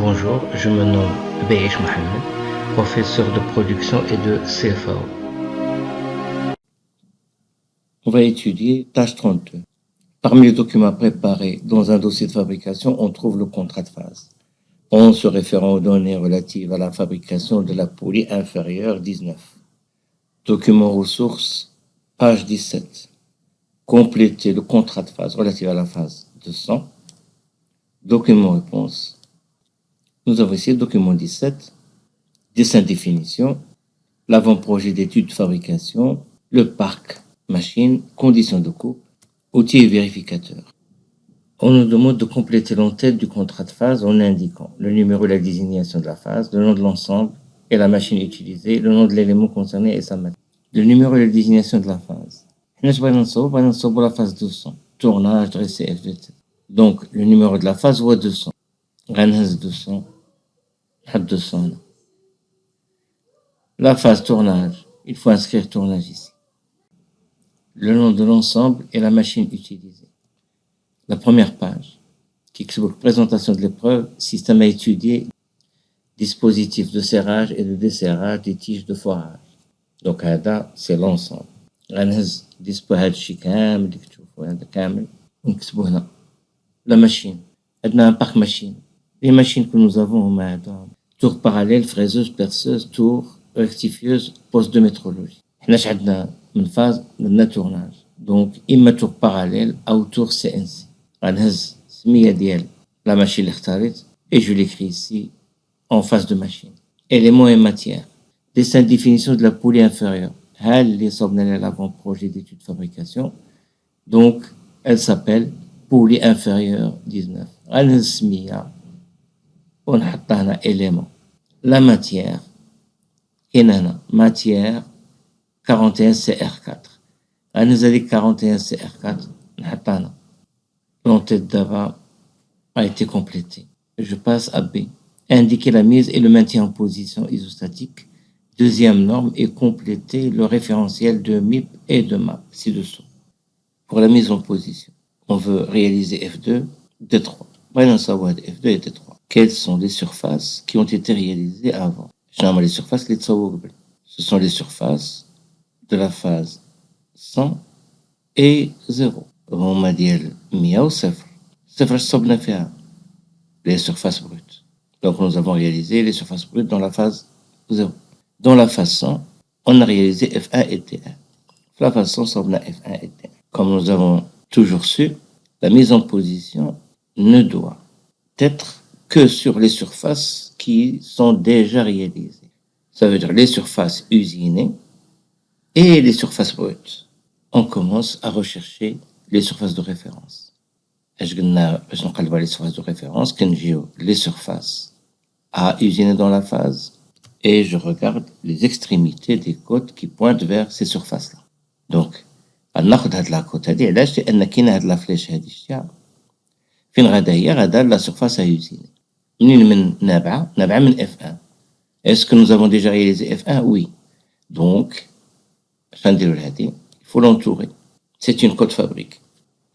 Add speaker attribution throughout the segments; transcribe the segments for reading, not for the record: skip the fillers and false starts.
Speaker 1: Bonjour, je me nomme Bayesh Mohamed, professeur de production et de CFAO.
Speaker 2: On va étudier tâche 32. Parmi les documents préparés dans un dossier de fabrication, on trouve le contrat de phase. En se référant aux données relatives à la fabrication de la poulie inférieure 19. Document ressources, page 17. Compléter le contrat de phase relatif à la phase 200. Document réponse. Nous avons ici le document 17. Dessin définition. L'avant-projet d'étude de fabrication. Le parc machine. Conditions de coupe. Outils et vérificateurs. On nous demande de compléter l'entête du contrat de phase en indiquant le numéro et la désignation de la phase, le nom de l'ensemble et la machine utilisée, le nom de l'élément concerné et sa matière. Le numéro et la désignation de la phase. Pour la phase 200. Tournage, dressé, FDT. Donc, le numéro de la phase ou 200. 200. 200. La phase tournage. Il faut inscrire tournage ici. Le nom de l'ensemble et la machine utilisée. La première page, qui explique présentation de l'épreuve, système à étudier, dispositif de serrage et de desserrage des tiges de forage. Donc, هذا c'est l'ensemble. غنهز ديسبو هادشي كامل اللي كتشوفوا هذا كامل ونكتبو هنا. La machine. عندنا un parc machine. Les machines que nous avons هما هادو. Tour parallèle, fraiseuse, perceuse, tour, rectifieuse, poste de métrologie. حناش عندنا من phase عندنا tournage. Donc, إما tour parallèle أو tour CNC. غنهز سمية ديال la machine اللي اختاريت et je l'écris ici en face de machine. Éléments et matières. Dessin de définition de la poulie inférieure. Elle est à l'avant-projet d'étude de fabrication. Donc, elle s'appelle poulie inférieure 19. غنهز سمية ونحط هنا élément. La matière. كاين هنا matière 41 CR4. غنهز هذيك 41 CR4 نحط هنا. L'entête d'avant a été complétée. Je passe à B. Indiquer la mise et le maintien en position isostatique. Deuxième norme est compléter le référentiel de MIP et de MAP ci-dessous. Pour la mise en position, on veut réaliser F2, D3. F2 et D3. Quelles sont les surfaces qui ont été réalisées avant? Les surfaces, ce sont les surfaces de la phase 100 et 0. هما ديال 100 و 0. 0 صبنا فيها les surfaces brutes. Donc nous avons réalisé les surfaces brutes dans la phase 0. Dans la phase 100, on a réalisé F1 et T1. La phase 100 صبنا F1 et T1. Comme nous avons toujours su, la mise en position ne doit être que sur les surfaces qui sont déjà réalisées. Ça veut dire les surfaces usinées et les surfaces brutes. On commence à rechercher les surfaces de référence. اش قلنا باش نقلبوا على les surfaces de référence كنجيو les surfaces à usiner dans la phase et je regarde les extrémités des côtes qui pointent vers ces surfaces là. Donc غناخذ هاد لا كوت هادي علاش لان كاين هاد لا فليش هادي شتيها فين غادا هي غادا لا surface à usiner. منين من نابعه من F1. Est-ce que nous avons déjà réalisé F1? Oui. Donc اش غنديروا لهادي il faut l'entourer. C'est une côte fabrique.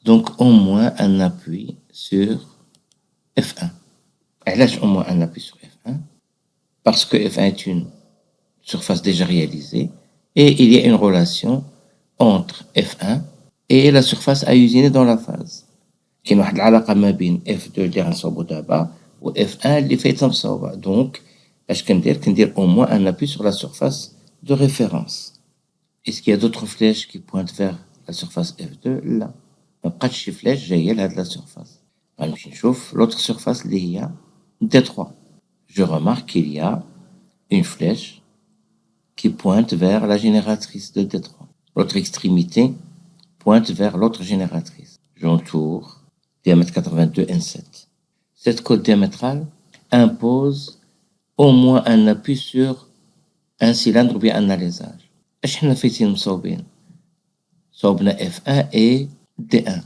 Speaker 2: Donc, au moins un appui sur F1. Et là, au moins un appui sur F1. Parce que F1 est une surface déjà réalisée. Et il y a une relation entre F1 et la surface à usiner dans la phase. Il y a une relation entre F2 اللي غنصاوبو دابا و F1 اللي فايتها مصاوبة. Donc, اش كندير au moins un appui sur la surface de référence. Est-ce qu'il y a d'autres flèches qui pointent vers la surface F2? Là. ما بقاتش شي فلاش جايه لهاد لا سيرفاس غنمشي نشوف l'autre surface اللي هي D3. Je remarque qu'il y a une flèche qui pointe vers la génératrice de D3. L'autre extrémité pointe vers l'autre génératrice. J'entoure diamètre 82 N7. Cette côte diamétrale impose au moins un appui sur un cylindre ou bien un alésage. اش حنا فايتين مصوبين صوبنا F1 et D1.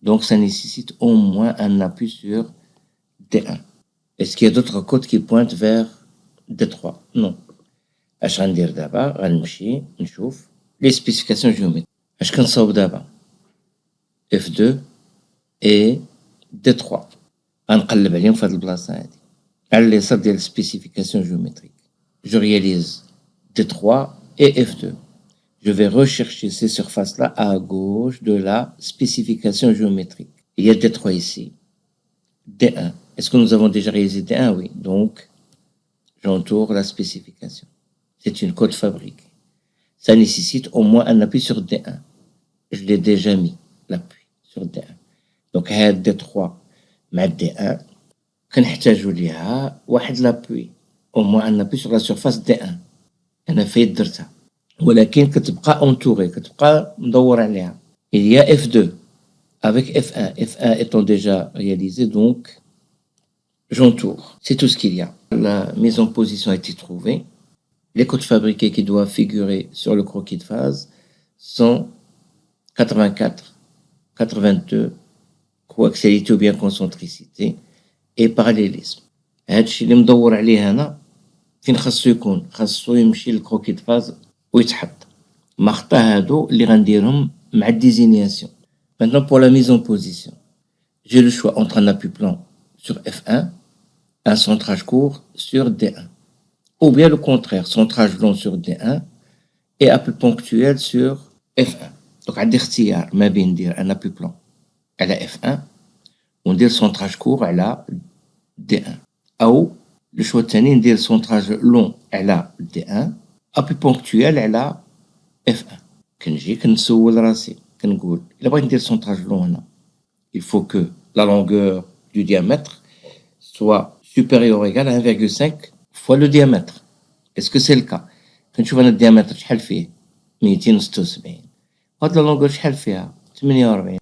Speaker 2: Donc, ça nécessite au moins un appui sur D1. Est-ce qu'il y a d'autres côtes qui pointent vers D3? Non. اش غندير دابا غنمشي نشوف les spécifications géométriques. اش كنصاوب دابا F2 et D3. غنقلب عليهم في هاد البلاصه هادي. على اليسار ديال spécification géométrique. Je réalise D3 et F2. Je vais rechercher ces surfaces-là à gauche de la spécification géométrique. Il y a D3 ici. D1. Est-ce que nous avons déjà réalisé D1? Oui. Donc, j'entoure la spécification. C'est une cote fabriquée. Ça nécessite au moins un appui sur D1. Je l'ai déjà mis, l'appui sur D1. Donc, D3 مع D1 كنحتاجوا ليها واحد لابوي au moins un appui sur la surface D1. أنا فايت درتها ولكن كتبقى entourée, كتبقى مدور عليها. Il y a F2 avec F1. F1 étant déjà réalisé, donc j'entoure. C'est tout ce qu'il y a. La mise en position a été trouvée. Les codes fabriqués qui doivent figurer sur le croquis de phase sont 84, 82, coaxialité ou bien concentricité et parallélisme. هادشي اللي مدور عليه هنا فين خاصو يكون خاصو يمشي للكروكي د فاز ويتحط ما خطا هادو اللي غنديرهم مع الديزينياسيون. Maintenant pour la mise en position, j'ai le choix entre un appui plan sur F1, un centrage court sur D1, ou bien le contraire, centrage long sur D1 et appui ponctuel sur F1. Donc عندي اختيار ما بين ندير un appui plan على F1 وندير centrage court على D1 أو le choix الثاني ندير centrage long على D1 appui ponctuel على F1. كنجي كنسول راسي كنقول إلا بغيت ندير centrage long هنا il faut que la longueur du diamètre soit supérieure ou égale à 1,5 fois le diamètre. Est-ce que c'est le cas? كنشوف أنا الديامتر شحال فيه 276 هاد لا لونغور شحال فيها 48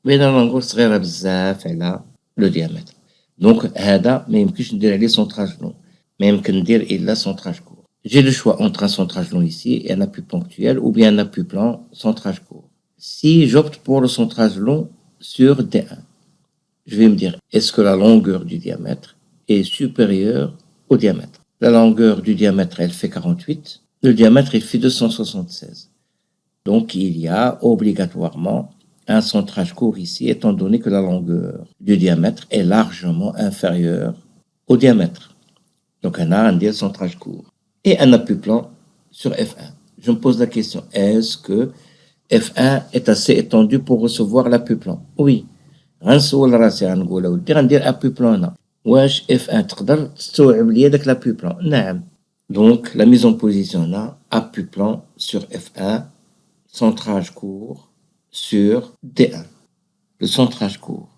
Speaker 2: بين لا لونغور صغيرة بزاف على لو ديامتر. دونك هذا ما يمكنش ندير عليه centrage long, ما يمكن ندير إلا centrage court. J'ai le choix entre un centrage long ici et un appui ponctuel ou bien un appui plan centrage court. Si j'opte pour le centrage long sur D1, je vais me dire est-ce que la longueur du diamètre est supérieure au diamètre? La longueur du diamètre, elle fait 48. Le diamètre, il fait 276. Donc, il y a obligatoirement un centrage court ici, étant donné que la longueur du diamètre est largement inférieure au diamètre. Donc, on a un centrage court. Et un appui plan sur F1. Je me pose la question, est-ce que F1 est assez étendu pour recevoir l'appui plan? Oui. غنسول راسي غنقول اودي غندير ابي بلان هنا واش اف 1 تقدر تستوعب ليا داك لابي بلان؟ نعم. دونك لا ميز اون بوزيسيون هنا ابي بلان سور اف 1 centrage court sur D1. Le centrage court,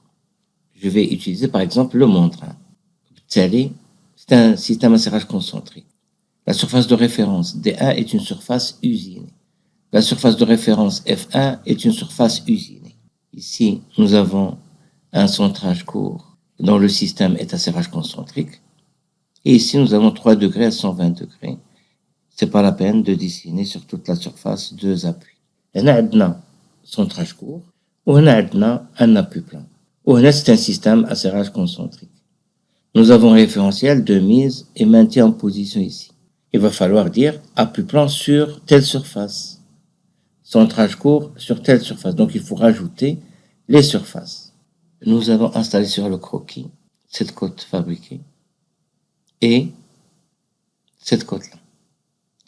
Speaker 2: je vais utiliser par exemple le montrain. بالتالي c'est un système à serrage concentrique. La surface de référence D1 est une surface usinée. La surface de référence F1 est une surface usinée. Ici, nous avons un centrage court dont le système est à serrage concentrique. Et ici, nous avons 3 degrés à 120 degrés. C'est pas la peine de dessiner sur toute la surface 2 appuis. هنا عندنا centrage court وهنا عندنا un appui plan. وهنا c'est un système à serrage concentrique. Nous avons référentiel de mise et maintien en position ici. Il va falloir dire appui plan sur telle surface. Centrage court sur telle surface. Donc il faut rajouter les surfaces. Nous allons installer sur le croquis cette cote fabriquée et cette cote-là.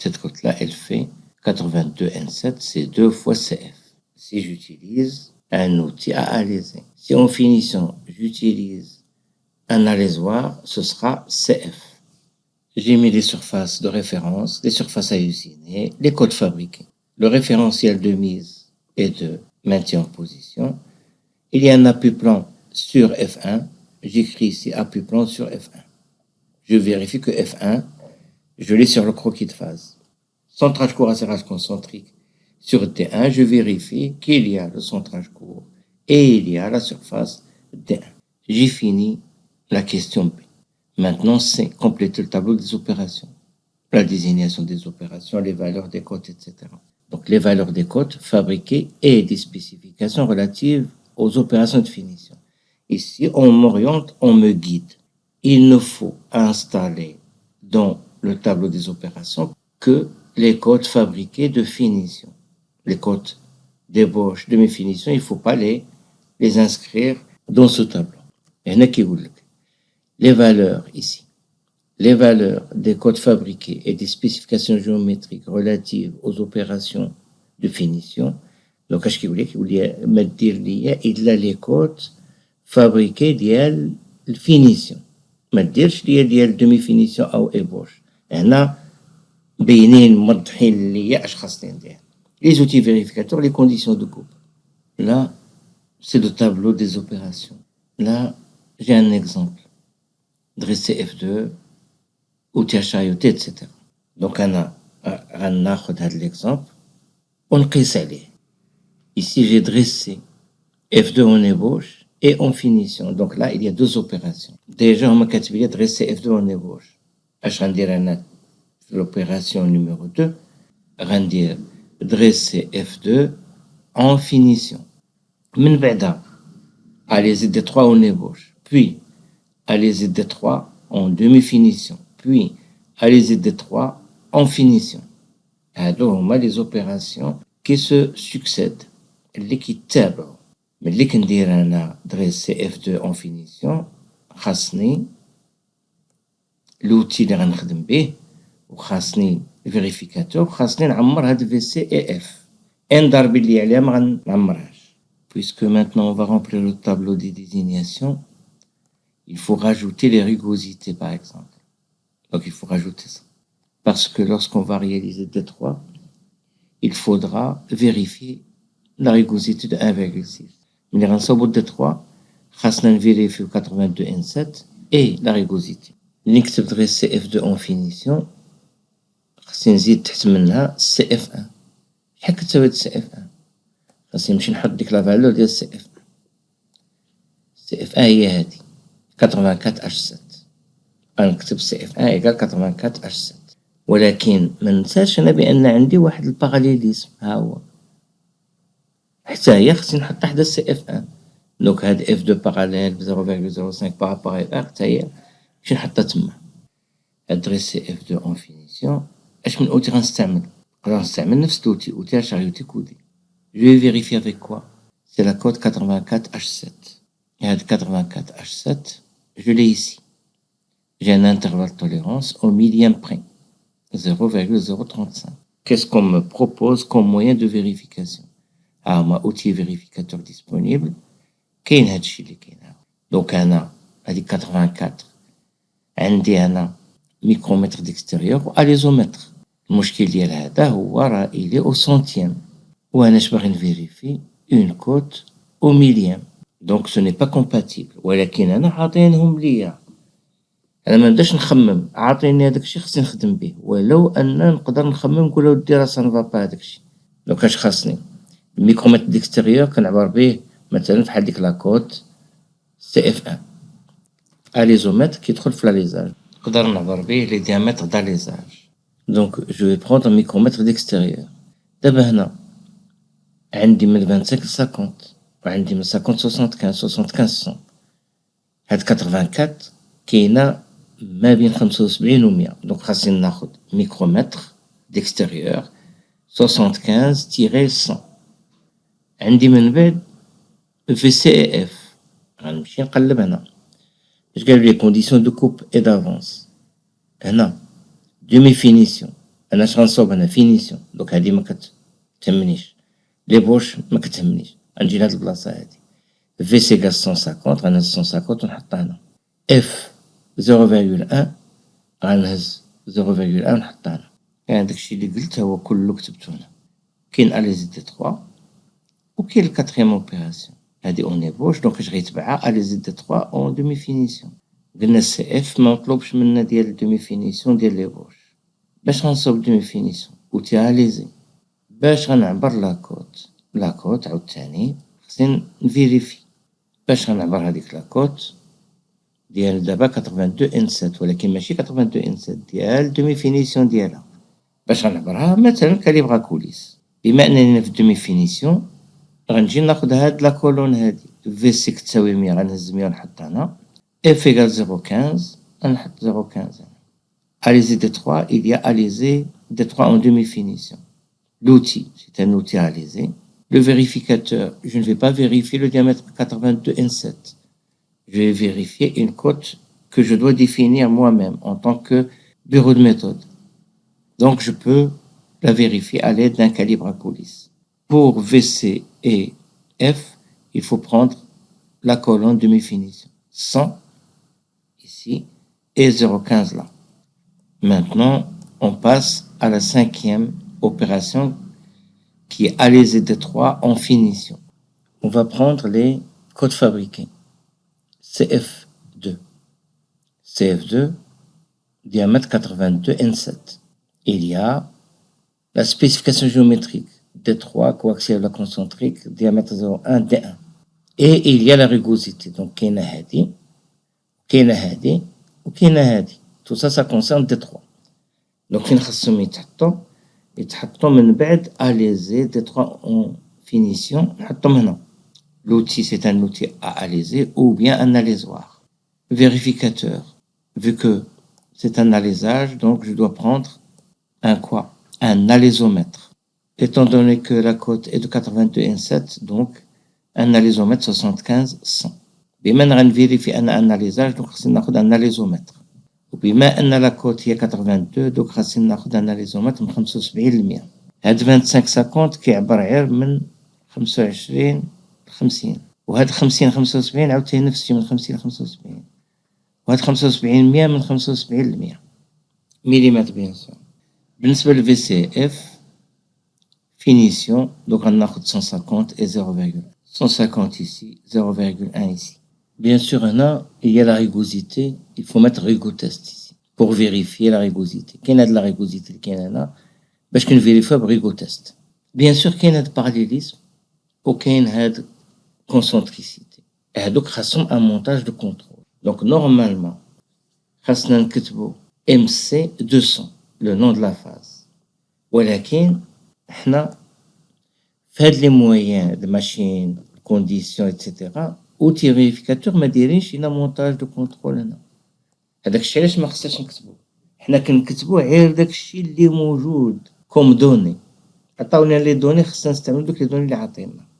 Speaker 2: Cette cote-là, elle fait 82 N7, c'est 2 fois CF. Si j'utilise un outil à alaiser, si en finition, j'utilise un alaisoir, ce sera CF. J'ai mis les surfaces de référence, les surfaces à usiner, les codes fabriqués. Le référentiel de mise et de maintien en position. Il y a un appui plan sur F1. J'écris ici appui plan sur F1. Je vérifie que F1, je l'ai sur le croquis de phase. Centrage court à serrage concentrique sur D1, je vérifie qu'il y a le centrage court et il y a la surface D1. J'ai fini la question B. Maintenant, c'est compléter le tableau des opérations. La désignation des opérations, les valeurs des cotes, etc. Donc, les valeurs des cotes fabriquées et des spécifications relatives aux opérations de finition. Ici, on m'oriente, on me guide. Il ne faut installer dans le tableau des opérations que les codes fabriqués de finition. Les codes d'ébauche, de mes finitions, il ne faut pas les inscrire dans ce tableau. Et les valeurs ici. les valeurs des codes fabriqués et des spécifications géométriques relatives aux opérations de finition. Donc, اش كيقول لك يولي ما دير ليا الا لي كود فابريكي ديال الفينيسيون، ما ديرش ليا ديال دومي فينيسيون او ايبوش. هنا بينين موضحين ليا اش خاصني ندير. Les outils vérificateurs, les conditions de coupe. Là, c'est le tableau des opérations. Là, j'ai un exemple. Dresser F2, outil à chayoter, etc. Donc, on a l'exemple. On nqis عليه. Ici, j'ai dressé F2 en ébauche et en finition. Donc là, il y a deux opérations. Déjà, on m'a dit dresser F2 en ébauche. Je vais dire l'opération numéro 2. Je vais dire dresser F2 en finition. من بعد aller Z3 en ébauche, puis aller Z3 en demi-finition, puis aller Z3 en finition. Alors, on a les opérations qui se succèdent, les qui tablent. Mais les qui disent dresser F2 en finition, خاصني l'outil اللي غنخدم به وخاصني vérificateur وخاصني نعمر هاد VC et F. ان ضرب اللي عليها ما غنعمرهاش. Puisque maintenant on va remplir le tableau des désignations, il faut rajouter les rugosités par exemple. Donc il faut rajouter ça. Parce que lorsqu'on va réaliser D3, il faudra vérifier la rugosité de 1,6. Mais les renseaux de D3, خاصنا vérifier 82 N7 et la rugosité. نكتب dresser F2 en finition, خاصني نزيد تحت منها CF1. شحال كتساوي CF1؟ خاصني نمشي نحط ديك لا فالور ديال CF1 هي هادي 84H7. غنكتب CF1 إيكال 84H7. ولكن ما ننساش انا بان عندي واحد الباراليليزم، ها هو حتى هي خصني نحط حدا CF1. دونك هاد F2 باراليل ب 0.05 بارابور ا حتى هي نمشي نحطها تما. ادريسي F2 en finition. اش من اوتي غنستعمل؟ نقدر نستعمل نفس l'outil outil à charioter coudé. Je vais vérifier avec quoi? C'est la code 84H7. Et à 84H7, je l'ai ici. J'ai un intervalle de tolérance au millième près, 0,035. Qu'est-ce qu'on me propose comme moyen de vérification? Ah, moi, outil vérificateur disponible. كاين هادشي اللي كاين. Donc أنا هادي 84. عندي أنا micromètre d'extérieur و alésomètre. المشكل ديال هذا هو راه il est au centième. وانا باغي نفيريفي اون كوت او ميليام. دونك سو ني با كومباتيبل. ولكن انا عاطينهم ليا، انا ما نبداش نخمم، عاطيني هذاك الشيء خصني نخدم به. ولو ان نقدر نخمم نقول ودي راه سان فا با هذاك الشيء. دونك اش خاصني؟ الميكرومتر ديكستيريور كنعبر به مثلا فحال ديك لاكوت CF1. اليزومتر كيدخل في لاليزاج، نقدر نعبر به لي ديامتر داليزاج. دونك جو في بروندر ميكرومتر ديكستيريور. دابا هنا عندي من 25 ل 50 وعندي من 50 75 100. هاد 84 كاينه ما بين 75 و 100. دونك خاصني ناخد ميكرومتر ديكستيريور 75-100. عندي من بعد VCF. غنمشي نقلب هنا اش قالوا لي كونديسيون دو كوب اي دافونس. هنا دومي فينيسيون، انا اش غنصوب هنا فينيسيون. دونك هادي ما كتهمنيش، لي بوش ما كتهمنيش. غنجي لهاد البلاصه هادي في سي غاز 150 غنهز 150 ونحطها هنا. اف 0.1 غنهز 0.1 ونحطها هنا. يعني داكشي اللي قلت هو كله كتبته هنا. كاين اليزي دي 3 وكاين الكاتريام اوبيراسيون هادي اون ايبوش. دونك اش غيتبعها اليزي دي 3 اون دومي فينيسيون. قلنا السي اف ما مطلوبش منا ديال الدومي فينيسيون ديال ليبوش. باش غنصوب دومي فينيسيون اوتي اليزي باش غنعبر لاكوت عاوتاني خصني نفيريفي. باش غنعبر هذيك لاكوت ديال دابا 82 N7 ولكن ماشي 82 N7 ديال دومي فينيسيون ديالها. باش غنعبرها مثلا كاليبرا كوليس. بما انني في دومي فينيسيون غنجي ناخد هاد لا كولون هادي في سي كتساوي 100 غنهز 100 ونحط هنا. اف ايكال 0.15 غنحط 0.15. اليزي دي 3 il y a اليزي دي 3 en demi finition. L'outil, c'est un outil alizé. Le vérificateur, je ne vais pas vérifier le diamètre 82 N7. Je vais vérifier une cote que je dois définir moi-même en tant que bureau de méthode. Donc, je peux la vérifier à l'aide d'un calibre à coulisses. Pour VC et F, il faut prendre la colonne de mes finitions. 100 ici et 0,15 là. Maintenant, on passe à la 5e opération qui est aller et D3 en finition. On va prendre les codes fabriqués. CF2. CF2, diamètre 82 N7. Il y a la spécification géométrique D3, coaxial concentrique, diamètre 0,1 D1. Et il y a la rugosité. Donc, كاينة هذه, كاينة هذه, وكاينة هذه. Tout ça, ça concerne D3. Donc, فين خصهم يتحطوا من بعد أليزي D3 en finition. نحطهم هنا. L'outil, c'est un outil à aliser ou bien un alisoir. Vérificateur. Vu que c'est un alisage, donc je dois prendre un quoi? Un alisomètre. Étant donné que la cote est de 82 N7, donc un alisomètre 75-100. بما نغنفيريفي un alisage, donc خصني ناخد un alisomètre. وبما أن la cote هي 82, donc خصني ناخد un alisomètre من 75%. هاد 25-50 كيعبر غير من 25 50. وهاد 50-75 عاوتاني نفس الشيء من 50-75. وهاد 75% من 75% مليمتر بيان سور. بالنسبة لل VCF finition, donc on a 150 et 0,1. 150 ici, 0,1 ici. Bien sûr, il y a la rugosité, il faut mettre rugotest ici pour vérifier la rugosité. Qu'il y a de la rugosité, qu'il y en a, parce qu'on vérifie le rugotest. Bien sûr, qu'il y a de parallélisme, aucun de concentricité. Et donc, il un montage de contrôle. Donc, normalement, il y MC 200, le nom de la phase. ولكن احنا في هاد لي مويان د ماشين كونديسيون ايتترا اوتي فيريفيكاتور ما دايرينش لنا مونتاج دو كونترول هنا. هذاك الشيء علاش ما خصناش نكتبوه. حنا كنكتبوه غير داك الشيء اللي موجود كوم دوني. عطاونا لي دوني خصنا نستعملو دوك لي دوني اللي عطينا.